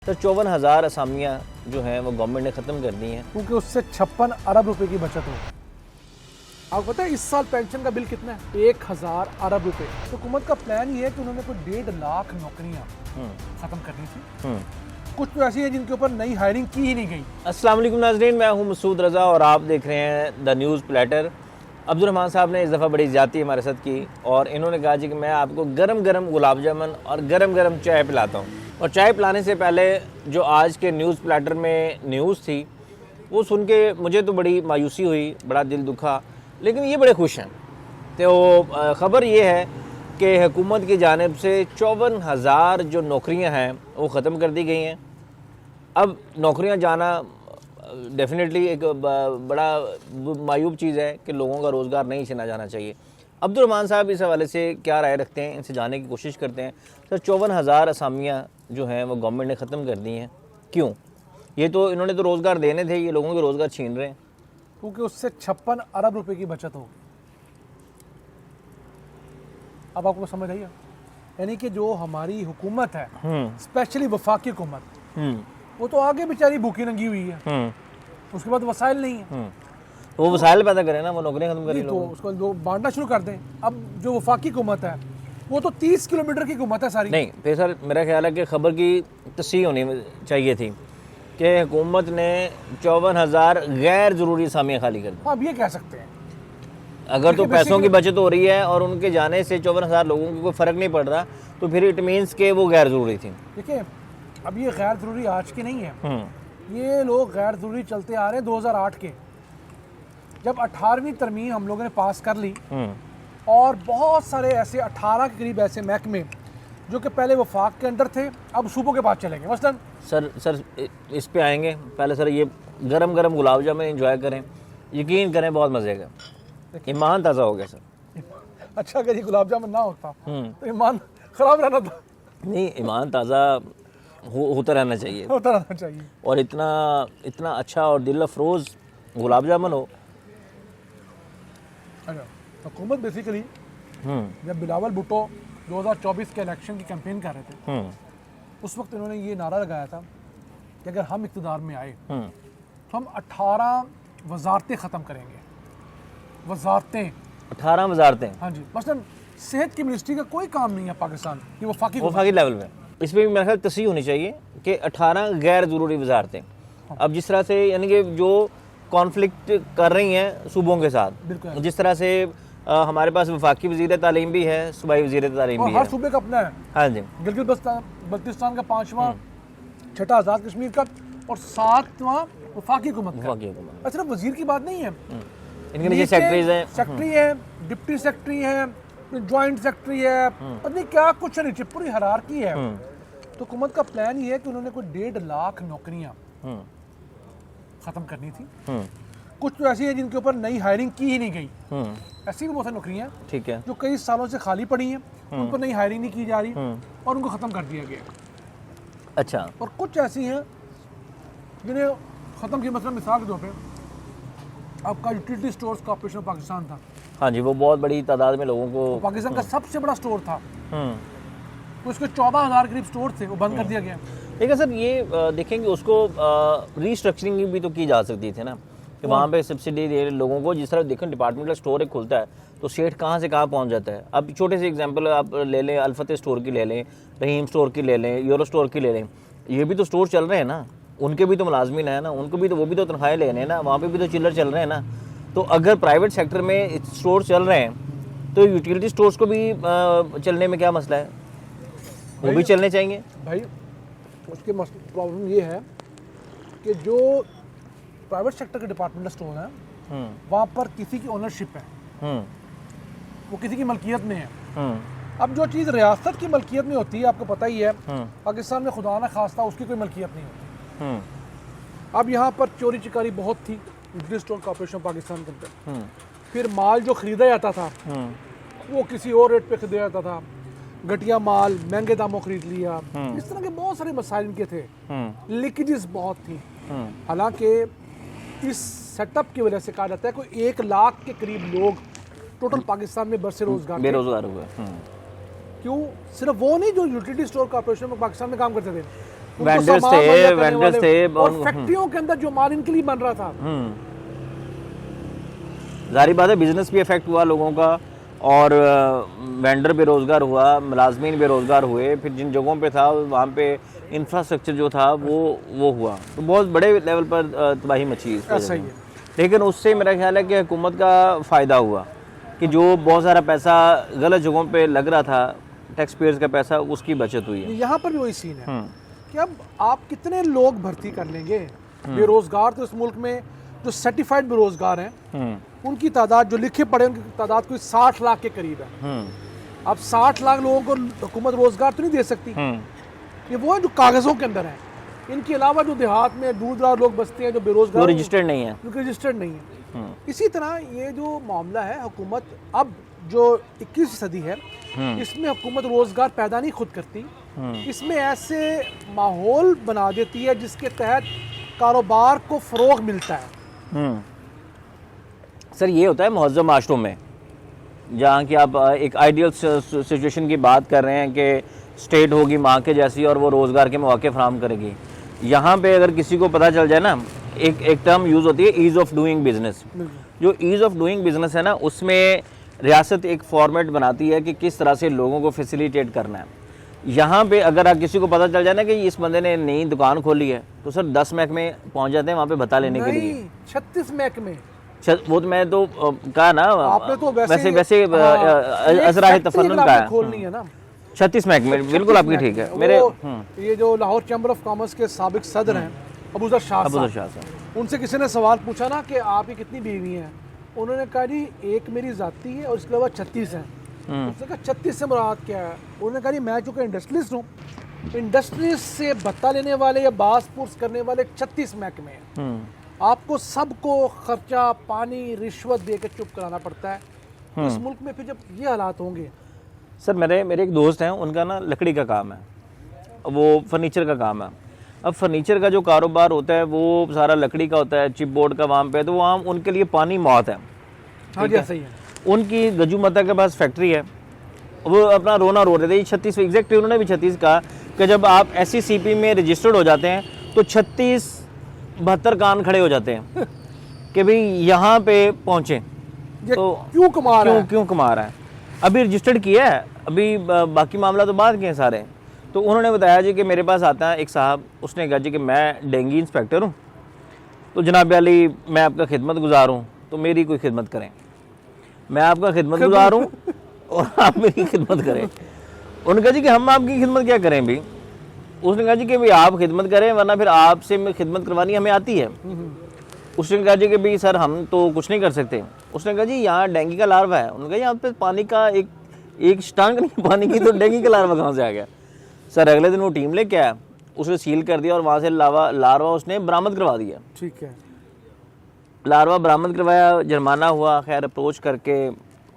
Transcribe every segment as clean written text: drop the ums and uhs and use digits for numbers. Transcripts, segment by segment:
तो 54,000 असामियाँ जो हैं वो गवर्नमेंट ने ख़त्म कर दी हैं क्योंकि उससे 56 अरब रुपए की बचत हो। आपको पता है इस साल पेंशन का बिल कितना है? 1000 अरब रुपए। तो हुकूमत का प्लान ये है कि उन्होंने कोई 1.5 लाख नौकरियां खत्म करनी थी। कुछ तो ऐसी हैं जिनके ऊपर नई हायरिंग की ही नहीं गई। अस्सलाम वालेकुम नाज़रीन, मैं हूं मसूद रज़ा और आप देख रहे हैं the news platter. Abdul Rahman साहब ने इस दफ़ा बड़ी ज़्यादती हमारे साथ की और इन्होंने कहा जी कि मैं आपको गरम गरम गुलाब जामुन और गरम गरम चाय पिलाता हूँ। और चाय पिलाने से पहले जो आज के न्यूज़ प्लेटर में न्यूज़ थी वो सुन के मुझे तो बड़ी मायूसी हुई, बड़ा दिल दुखा, लेकिन ये बड़े खुश हैं। तो ख़बर ये है कि हुकूमत की जानिब से 54,000 जो नौकरियां हैं वो ख़त्म कर दी गई हैं। अब नौकरियां जाना डेफिनेटली एक बड़ा मायूब चीज़ है कि लोगों का रोज़गार नहीं छीना जाना चाहिए। अब्दुल रहमान साहब इस हवाले से क्या राय रखते हैं, इनसे जानने की कोशिश करते हैं। सर, 54,000 असामियाँ जो हैं वो गवर्नमेंट ने ख़त्म कर दी हैं, क्यों? ये तो इन्होंने तो रोज़गार देने थे, ये लोगों के रोज़गार छीन रहे हैं। क्योंकि उससे 56 अरब रुपए की बचत होगी। अब आपको समझ आई? यानी कि जो हमारी हुकूमत है, स्पेशली वफाकी हुकूमत, वो तो आगे बेचारी भूखी नंगी हुई है, उसके बाद वसाइल नहीं है। तो वो वसाइल पैदा करें ना, वो नौकरियां खत्म करें, तो उसको लोग बांटना शुरू कर दें। अब जो वफाकी हुकूमत है वो तो 30 किलोमीटर की हुकूमत है सारी। नहीं फिर सर, मेरा ख्याल है कि खबर की तस्हीह होनी चाहिए थी कि हुकूमत ने 54,000 गैर ज़रूरी असामियाँ खाली कर दी। अब ये कह सकते हैं अगर तो पैसों की बचत हो रही है और उनके जाने से 54,000 लोगों को कोई फ़र्क नहीं पड़ रहा, तो फिर इट मीन्स के वो गैर ज़रूरी थी। देखिए, अब ये गैर ज़रूरी आज की नहीं है, ये लोग गैर ज़रूरी चलते आ रहे हैं 2008 के, जब 18वीं तरमीम हम लोगों ने पास कर ली और बहुत सारे ऐसे 18 के करीब ऐसे महकमे जो कि पहले वफाक के अंडर थे अब सूबों के पास चलेंगे। मसलन सर इस पे आएंगे। पहले सर ये गरम गरम गुलाब जामुन एंजॉय करें, यकीन करें बहुत मज़े का, ईमान ताज़ा हो गया सर। अच्छा, अगर ये गुलाब जामुन ना होता तो ईमान ख़राब रहना था। नहीं, ईमान ताज़ा होता रहना चाहिए, होता रहना चाहिए। और इतना अच्छा और दिल अफरोज़ गुलाब जामुन हो। अच्छा, हुकूमत बेसिकली जब बिलावल भुट्टो 2024 के इलेक्शन की कैंपेन कर रहे थे, उस वक्त इन्होंने ये नारा लगाया था कि अगर हम इक़्तिदार में आए तो हम 18 वजारतें ख़त्म करेंगे। वजारतें 18 वजारतें? हाँ जी। मसलन सेहत की मिनिस्ट्री का कोई काम नहीं है पाकिस्तान की वफाकी लेवल में। इस पर भी मेरा ख्याल तस्हीह होनी चाहिए कि 18 गैर ज़रूरी वजारतें। अब जिस तरह से यानी कि जो कॉन्फ्लिक्ट कर रही हैं सूबों के साथ, जिस तरह से हमारे पास वफाकी वज़ीर तालीम भी है, सूबाई वज़ीर तालीम भी है, हर सूबे का अपना है। हाँ जी, गिलगित बल्तिस्तान का 5वां, 6ठा आज़ाद कश्मीर का और 7वां वफाकी हुकूमत का। सिर्फ वज़ीर की बात नहीं है, इनके नीचे सेक्रेटरीज हैं, सेक्रेटरी है, डिप्टी सेक्रेटरी है, जॉइंट सेक्रेटरी है, पता नहीं क्या कुछ है, नीचे पूरी हायरार्की है। तो हुकूमत का प्लान ये है कि उन्होंने कोई 1.5 लाख नौकरियां खत्म करनी थी। कुछ तो ऐसी हैं जिनके ऊपर नई हायरिंग की ही नहीं गई, ऐसी भी बहुत सारी नौकरियां, ठीक है, जो कई सालों से खाली पड़ी हैं, उन पर नई हायरिंग नहीं की जा रही और उनको ख़त्म कर दिया गया। अच्छा, और कुछ ऐसी हैं जिन्हें ख़त्म किया। मतलब मिसाल के तौर पर आपका utility stores corporation of Pakistan था। हाँ जी, वो बहुत बड़ी तादाद में लोगों को, पाकिस्तान का सबसे बड़ा स्टोर था, तो उसके 14,000 करीब स्टोर थे, वो बंद कर दिया गया। लेकिन सर ये देखेंगे उसको रीस्ट्रक्चरिंग भी तो की जा सकती थी ना, कि वहाँ पे सब्सिडी दे लोगों को। जिस तरह देखें डिपार्टमेंटल स्टोर एक खुलता है तो सेठ कहाँ से कहाँ पहुँच जाता है। अब छोटे से एग्जांपल आप ले लें, अल्फत स्टोर की ले लें, रहीम स्टोर की ले लें, यूरो स्टोर की ले लें, ये भी तो स्टोर चल रहे हैं ना, उनके भी तो मुलाजमीन है ना, उनको भी तो, वो भी तो तनख्वाहें ले रहे हैं ना, वहाँ पर भी तो चिल्लर चल रहे हैं ना। तो अगर प्राइवेट सेक्टर में स्टोर चल रहे हैं तो यूटिलिटी स्टोर्स को भी चलने में क्या मसला है? वो भी चलने चाहिए भाई। उसके प्रॉब्लम ये है कि जो प्राइवेट सेक्टर के डिपार्टमेंटल स्टोर हैं वहाँ पर किसी की ओनरशिप है, वो किसी की मलकियत में है। अब जो चीज़ रियासत की मलकियत में होती है, आपको पता ही है, पाकिस्तान में खुदा न खास्ता उसकी कोई मलकियत नहीं होती। अब यहाँ पर चोरी चिकारी बहुत थी utility store corporation of Pakistan के अंदर। फिर माल जो ख़रीदा जाता था वो किसी और रेट पे ख़रीदा जाता था, घटिया माल महंगे दामों खरीद लिया। इस तरह के बहुत सारे मसाइल इनके थे, लीकेजेस बहुत थी। हालांकि इस सेटअप की वजह से कहा जाता है कोई 1 लाख के करीब लोग टोटल पाकिस्तान में बेरोजगार हुए। क्यों? सिर्फ वो नहीं जो यूटिलिटी स्टोर कॉर्पोरेशन में पाकिस्तान में काम करते थे, वेंडर्स सामान थे, मुहैया करने वेंडर्स वाले, थे, और फैक्ट्रियों के अंदर जो माल इनके लिए बन रहा था। जाहिर बात है बिजनेस भी इफेक्ट हुआ लोगों का, और वेंडर बेरोजगार हुआ, मुलाजमीन बेरोजगार हुए, फिर जिन जगहों पे था वहाँ पे इंफ्रास्ट्रक्चर जो था वो हुआ, तो बहुत बड़े लेवल पर तबाही मची इस वजह ऐसा से। ही है। लेकिन उससे मेरा ख्याल है कि हुकूमत का फ़ायदा हुआ कि जो बहुत सारा पैसा गलत जगहों पे लग रहा था, टैक्स पेयर्स का पैसा, उसकी बचत हुई है। यहाँ पर भी वही सीन है कि अब आप कितने लोग भर्ती कर लेंगे। बेरोजगार तो इस मुल्क में जो सर्टिफाइड बेरोजगार हैं उनकी तादाद, जो लिखे पढ़े उनकी तादाद कोई 60 लाख के करीब है। अब 60 लाख लोगों को हुकूमत रोजगार तो नहीं दे सकती। ये वो है जो कागजों के अंदर है। इनके अलावा जो देहात में दूर दराज लोग बसते हैं, जो बेरोजगार, रजिस्टर्ड नहीं है, रजिस्टर्ड नहीं है। इसी तरह ये जो मामला है, हुकूमत अब जो 21वीं सदी है इसमें हुकूमत रोजगार पैदा नहीं खुद करती, इसमें ऐसे माहौल बना देती है जिसके तहत कारोबार को फरोग मिलता है। सर ये होता है मुहज़्ज़म माशरों में, जहाँ की आप एक आइडियल सिचुएशन की बात कर रहे हैं कि स्टेट होगी माँ के जैसी और वो रोज़गार के मौके फराहम करेगी। यहाँ पे अगर किसी को पता चल जाए ना, एक टर्म यूज़ होती है ईज़ ऑफ डूइंग बिजनेस। जो ईज़ ऑफ डूइंग बिजनेस है ना, उसमें रियासत एक फॉर्मेट बनाती है कि किस तरह से लोगों को फैसिलिटेट करना है। यहाँ पे अगर आप किसी को पता चल जाए ना कि इस बंदे ने नई दुकान खोली है, तो सर 10 महकमे पहुँच जाते हैं वहाँ पे बता लेने के लिए। 36 महकमे, वो तो मैं तो कहा ना, आपने तो वैसे असराह तफन्नुन का है, खोलनी है ना। 36 महकमे, बिल्कुल आपकी ठीक है। मेरे ये जो लाहौर चैम्बर ऑफ कॉमर्स के साबिक सदर हैं अबूजर शाह साहब, उनसे किसी ने सवाल पूछा ना कि आपकी कितनी बीवी हैं, उन्होंने कहा जी एक मेरी जाती है और इसके अलावा 36 हैं। उसने कहा 36 से मुराद क्या है? उन्होंने कहा जी मैं चूँकि इंडस्ट्रियलिस्ट हूँ, इंडस्ट्रीज से भत्ता लेने वाले या बास पुर्स करने वाले 36 महकमे हैं। आपको सबको खर्चा, पानी, रिश्वत दे के चुप कराना पड़ता है। इस मुल्क में फिर जब ये हालात होंगे। सर मेरे एक दोस्त हैं, उनका ना लकड़ी का काम है, वो फर्नीचर का काम है। अब फर्नीचर का जो कारोबार होता है वो सारा लकड़ी का होता है, चिप बोर्ड का वहाँ पे, तो वहाँ उनके लिए पानी मौत है। हाँ जी, सही है। उनकी गजूमता के पास फैक्ट्री है, वो अपना रोना रो रहे थे। 36 एग्जैक्टली उन्होंने भी 36 कहा कि जब आप SECP में रजिस्टर्ड हो जाते हैं तो 36-72 कान खड़े हो जाते हैं कि भाई यहाँ पे पहुँचे तो क्यों कमा रहा है। अभी रजिस्टर्ड किया है, अभी बाकी मामला तो बाद के हैं सारे। तो उन्होंने बताया जी कि मेरे पास आता है एक साहब, उसने कहा जी कि मैं डेंगी इंस्पेक्टर हूँ, तो जनाब अली मैं आपका खिदमत गुजार हूँ, तो मेरी कोई खिदमत करें। मैं आपका खिदमत गुजार हूँ और आप मेरी खिदमत करें। उन्होंने कहा जी कि हम आपकी खिदमत क्या करें भी। उसने कहा जी कि भाई आप खिदमत करें, वरना फिर आपसे खिदमत करवानी हमें आती है। उसने कहा जी कि भाई सर हम तो कुछ नहीं कर सकते। उसने कहा जी यहाँ डेंगू का लार्वा है। उन्होंने कहा यहाँ पे पानी का एक स्टांग नहीं पानी की, तो डेंगू का लार्वा कहाँ से आ गया। सर अगले दिन वो टीम लेके आया, उसने सील कर दिया और वहाँ से लार्वा उसने बरामद करवा दिया। ठीक है, लार्वा बरामद करवाया, जुर्माना हुआ, खैर अप्रोच करके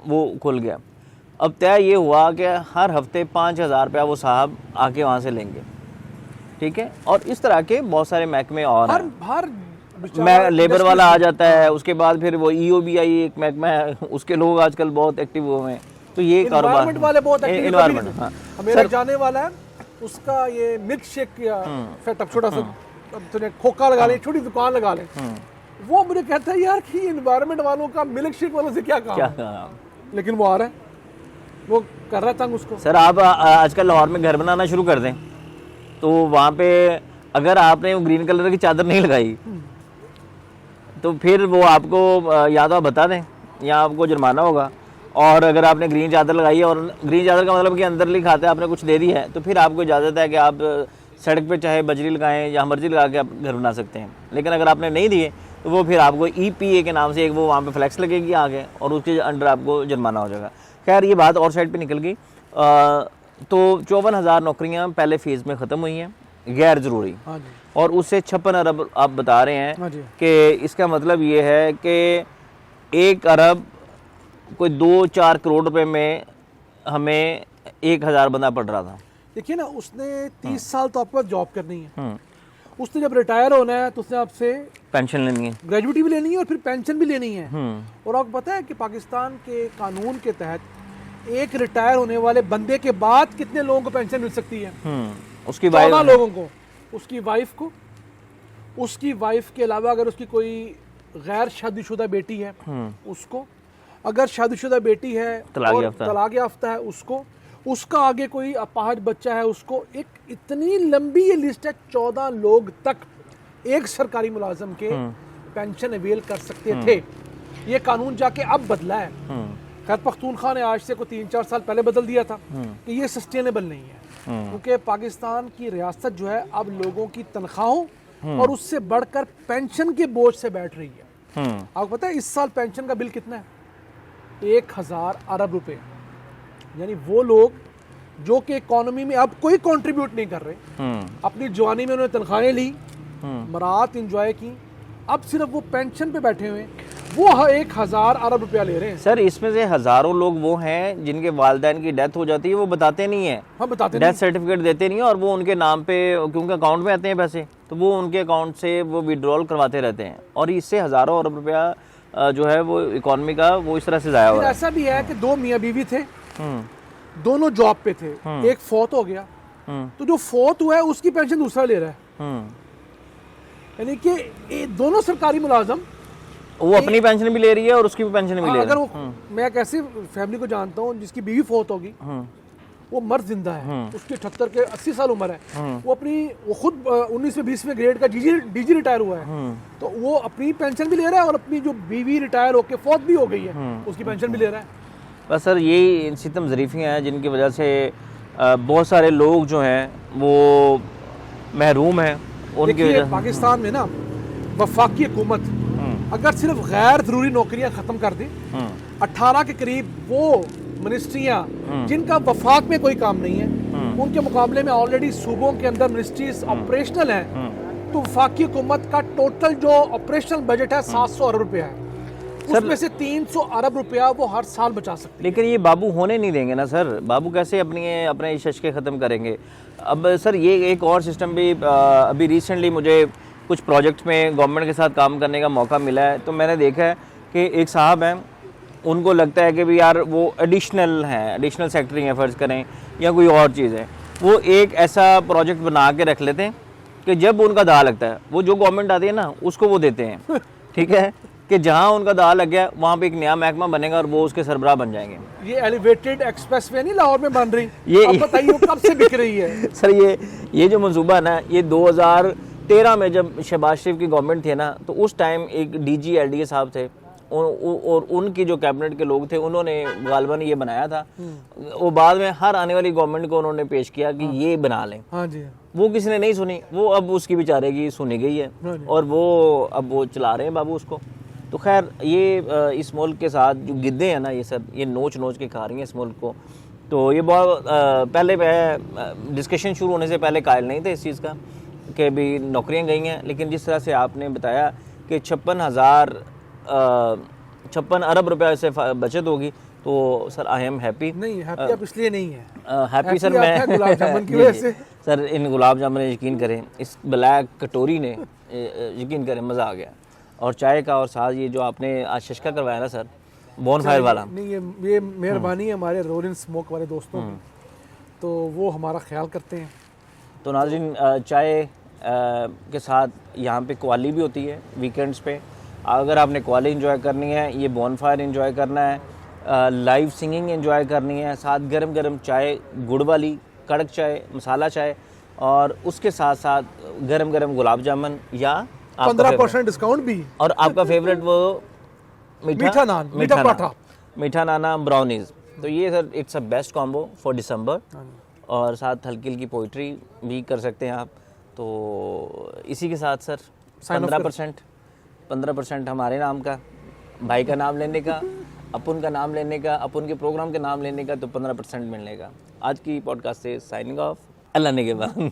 वो खुल गया। अब तय ये हुआ कि हर हफ्ते 5,000 रुपया वो साहब आके वहाँ से लेंगे, ठीक है। और इस तरह के बहुत सारे महकमे और हैं। लेबर वाला आ जाता है, उसके बाद फिर वो EOBI एक महकमा है, उसके लोग आजकल बहुत एक्टिव हुए हैं। तो ये कारोबार वाले बहुत एक्टिव, एनवायरमेंट, हाँ मेरा जाने वाला है उसका ये मिल्क शेक या सेटअप छोटा सा तूने खोखा लगा ले, छोटी दुकान लगा ले। वो मुझे कहता है यार कि एनवायरमेंट वालों का मिल्क शेक वालों से क्या काम, लेकिन वो आ रहा है, वो कर रहा था उसको। सर आप आजकल लाहौर में घर बनाना शुरू कर दें तो वहाँ पे अगर आपने ग्रीन कलर की चादर नहीं लगाई तो फिर वो आपको या तो आप बता दें या आपको जुर्माना होगा। और अगर आपने ग्रीन चादर लगाई है, और ग्रीन चादर का मतलब कि अंदर लिखाते आपने कुछ दे दी है, तो फिर आपको इजाज़त है कि आप सड़क पे चाहे बजरी लगाएं या मर्जी लगा के आप घर बना सकते हैं। लेकिन अगर आपने नहीं दिए तो वो फिर आपको EPA के नाम से एक वो वहाँ पे फ्लैक्स लगेगी आगे, और उसके अंडर आपको जुर्माना हो जाएगा। खैर ये बात और साइड पे निकल गई। तो 54,000 नौकरियाँ पहले फेज़ में ख़त्म हुई हैं गैर ज़रूरी, और उससे 56 अरब आप बता रहे हैं कि इसका मतलब ये है कि 1 अरब कोई 2-4 करोड़ रुपए में हमें 1,000 बंदा पड़ रहा था। देखिए ना, उसने 30 साल तो आपको जॉब करनी है, उसने जब रिटायर होना है तो उसने आपसे पेंशन लेनी है, ग्रेजुएटी भी लेनी है और फिर पेंशन भी लेनी है। और आपको पता है कि पाकिस्तान के कानून के तहत एक रिटायर होने वाले बंदे के बाद कितने लोगों को पेंशन मिल सकती है? उसकी 14 लोगों को। उसकी वाइफ को, उसकी वाइफ के अलावा अगर उसकी कोई गैर शादीशुदा बेटी है उसको, अगर शादीशुदा बेटी है और तलाक याफ्ता है उसको, उसका आगे कोई अपाहज बच्चा है उसको। एक इतनी लंबी ये लिस्ट है, 14 लोग तक एक सरकारी मुलाजम के पेंशन अवेल कर सकते थे। ये कानून जाके अब बदला है। खैर पख्तूनख्वा ने आज से को 3-4 साल पहले बदल दिया था कि ये सस्टेनेबल नहीं है, क्योंकि पाकिस्तान की रियासत जो है अब लोगों की तनख्वाहों और उससे बढ़कर पेंशन के बोझ से बैठ रही है। आपको पता है इस साल पेंशन का बिल कितना है? 1000 अरब रुपए। यानी वो लोग जो कि इकोनॉमी में अब कोई कंट्रीब्यूट नहीं कर रहे, अपनी जवानी में उन्होंने तनख्वाहें ली, मरात इंजॉय की, अब सिर्फ वो पेंशन पे बैठे हुए वो 1000 अरब रुपया ले रहे हैं। सर इसमें से हजारों लोग वो हैं जिनके वालिदैन की डेथ हो जाती है, वो बताते नहीं है। हाँ, बताते डेथ सर्टिफिकेट देते नहीं है, और वो उनके नाम पे, क्योंकि अकाउंट में आते हैं पैसे, तो वो उनके अकाउंट से वो विड्रॉल करवाते रहते हैं, और इससे हजारों अरब रुपया जो है वो इकोनॉमी का वो इस तरह से जाया हुआ है। ऐसा भी है कि 2 मियाँ बीवी थे, दोनों जॉब पे थे, एक फौत हो गया, तो जो फौत हुआ है उसकी पेंशन दूसरा ले रहा है। यानी कि दोनों सरकारी मुलाजम, वो अपनी पेंशन भी ले रही है और उसकी भी पेंशन भी ले रही है। अगर वो मैं एक ऐसी फैमिली को जानता हूँ जिसकी बीवी फौत होगी, वो मर्द जिंदा है, उसकी 78 के 80 साल उम्र है, वो खुद 19वें 20वें ग्रेड का डीजी रिटायर हुआ है, तो वो अपनी पेंशन भी ले रहा है और अपनी जो बीवी रिटायर होकर फौत भी हो गई है उसकी पेंशन भी ले रहा है। बस सर यही सितम ज़रीफ़ियाँ हैं जिनकी वजह से बहुत सारे लोग जो हैं वो महरूम हैं। उनकी वजह पाकिस्तान में ना वफाकी हुकूमत अगर सिर्फ गैर ज़रूरी नौकरियां ख़त्म कर दी, 18 के करीब वो मिनिस्ट्रियां जिनका वफाक में कोई काम नहीं है, उनके मुकाबले में ऑलरेडी सूबों के अंदर मिनिस्ट्रीज ऑपरेशनल हैं, तो वफाकी हुकूमत का टोटल जो ऑपरेशनल बजट है 700 अरब रुपया है, उसमें से 300 अरब रुपया वो हर साल बचा सकते हैं। लेकिन ये बाबू होने नहीं देंगे ना सर, बाबू कैसे अपने शशके ख़त्म करेंगे? अब सर ये एक और सिस्टम भी अभी रिसेंटली मुझे कुछ प्रोजेक्ट्स में गवर्नमेंट के साथ काम करने का मौका मिला है, तो मैंने देखा है कि एक साहब हैं, उनको लगता है कि भी यार वो एडिशनल सेक्टरिंग है फ़र्ज़ करें या कोई और चीज़ है, वो एक ऐसा प्रोजेक्ट बना के रख लेते हैं कि जब उनका दाव लगता है वो जो गवर्नमेंट आती है ना उसको वो देते हैं, ठीक है, कि जहाँ उनका दाव लग गया वहाँ पे एक नया महकमा बनेगा और वो उसके सरबराह बन जाएंगे। ये एलिवेटेड एक्सप्रेसवे नहीं लाहौर में बन रही, ये बताइए कब से बिक रही है? सर ये जो मंसूबा है ना, ये 2013 में जब शहबाज शरीफ की गवर्नमेंट थी ना, तो उस टाइम एक DG LDA साहब थे और उनकी जो कैबिनेट के लोग थे उन्होंने गालबन ये बनाया था। वो बाद में हर आने वाली गवर्नमेंट को उन्होंने पेश किया कि ये बना लें। हाँ जी, वो किसी ने नहीं सुनी, वो अब उसकी बेचारे की सुनी गई है और वो अब वो चला रहे हैं बाबू उसको। तो खैर ये इस मुल्क के साथ जो गिद्दे हैं ना, ये सब ये नोच के खा रही हैं इस मुल्क को। तो ये बहुत पहले मैं डिस्कशन शुरू होने से पहले कायल नहीं थे इस चीज़ का कि भी नौकरियां गई हैं, लेकिन जिस तरह से आपने बताया कि 56 अरब रुपया से बचत होगी, तो सर आई एम हैप्पी। नहीं हैप्पी आप इसलिए नहीं है, हैप्पी सर मैं गुलाब जामुन की वजह से। सर इन गुलाब जामुन ने यकीन करें, इस ब्लैक कटोरी ने यकीन करें मज़ा आ गया, और चाय का, और साथ ये जो आपने आज शशका करवाया ना सर बोन फायर वाला, नहीं ये मेहरबानी है हमारे रोलिंग स्मोक वाले दोस्तों की, तो वो हमारा ख्याल करते हैं। तो नाज़रीन चाय के साथ यहाँ पे कवाली भी होती है वीकेंड्स पे, अगर आपने कवाली एंजॉय करनी है, ये बोन फायर एंजॉय करना है, लाइव सिंगिंग एंजॉय करनी है, साथ गरम गरम चाय, गुड़ वाली कड़क चाय, मसाला चाय, और उसके साथ साथ गरम गरम गुलाब जामुन या 15% डिस्काउंट भी, और आपका फेवरेट वो मीठा नान, मीठा पराठा, मीठा नाना ब्राउनीज। तो ये sir it's a best combo for December, और साथ हल्की हल्की पोइट्री भी कर सकते हैं आप। तो इसी के साथ सर 15% हमारे नाम का, भाई का नाम लेने का, अपुन का नाम लेने का, अपुन के प्रोग्राम के नाम लेने का, तो 15% मिलने का। आज की पॉडकास्ट से साइनिंग ऑफ, अल्लाह ने के बाद।